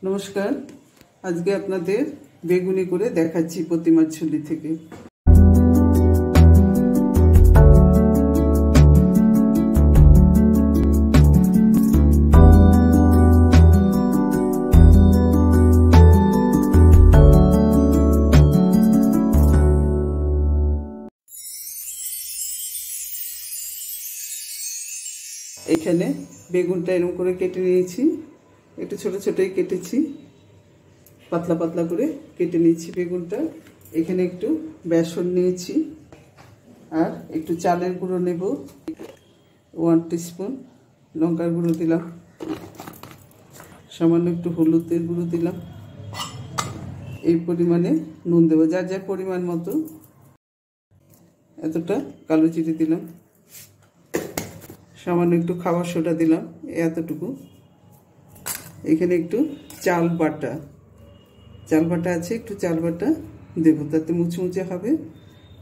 নমস্কার, আজকে আপনাদের বেগুনি করে দেখাচ্ছি প্রতিমার ঝুলি থেকে। এখানে বেগুনটা এরকম করে কেটে নিয়েছি, একটু ছোট ছোটই কেটেছি, পাতলা পাতলা করে কেটে নিয়েছি বেগুনটা। এখানে একটু বেসন নিয়েছি আর একটু চালের গুঁড়ো নেব, 1 টিস্পুন লঙ্কার গুঁড়ো দিলাম, সামান্য একটু হলুদের গুঁড়ো দিলাম, এই পরিমাণে নুন দেবো, যার যার পরিমাণ মতো। এতটা কালো জিরে দিলাম, সামান্য একটু খাবার সোডা দিলাম, এতটুকু। এখানে একটু চাল বাটা আছে, একটু চাল বাটা দেবো, তাতে মুচমুচে হবে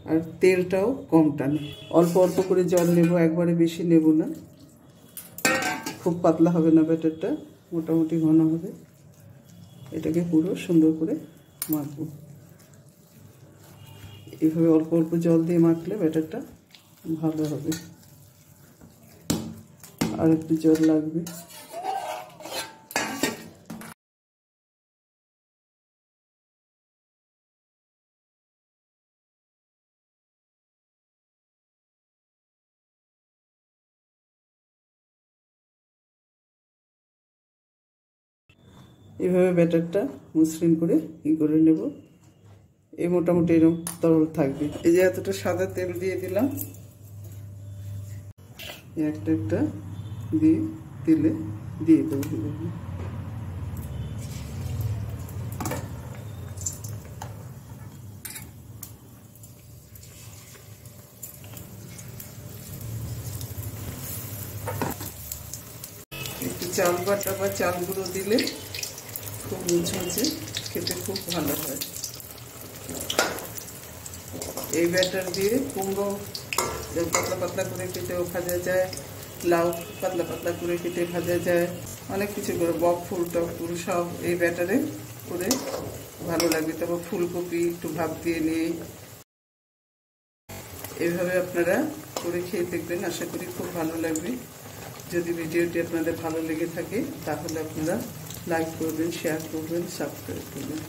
আর তেলটাও কম টানে। অল্প অল্প করে জল নেব, একবারে বেশি নেব না, খুব পাতলা হবে না ব্যাটারটা, মোটামুটি ঘন হবে। এটাকে পুরো সুন্দর করে মাখবো। এইভাবে অল্প অল্প জল দিয়ে মাখলে ব্যাটারটা ভালো হবে, আর একটু জল লাগবে। এইভাবে ব্যাটারটা মসৃণ করে করে নেব। এই মোটামুটি এরকম তরল থাকবে। এই যে এতটা সাদা তেল দিয়ে দিলাম, একটা একটা দিয়ে তেলে দিয়ে দেবো। একটু চাল বাটা বা চাল গুঁড়ো দিলে খুব মুচমুচে, খেতে খুব ভালো হয়। এই ব্যাটার দিয়ে কুমড়ো পাতলা পাতলা করে কেটেও ভাজা যায়, লাউ পাতলা পাতলা করে কেটে ভাজা যায়, অনেক কিছু করে, বক ফুল টক ফুল সব এই ব্যাটারে করে ভালো লাগবে। তারপর ফুলকপি একটু ভাপ দিয়ে নিয়ে এইভাবে আপনারা করে খেয়ে দেখবেন, আশা করি খুব ভালো লাগবে। যদি ভিডিওটি আপনাদের ভালো লেগে থাকে তাহলে আপনারা লাইক করবেন, শেয়ার করবেন, সাবস্ক্রাইব করবেন।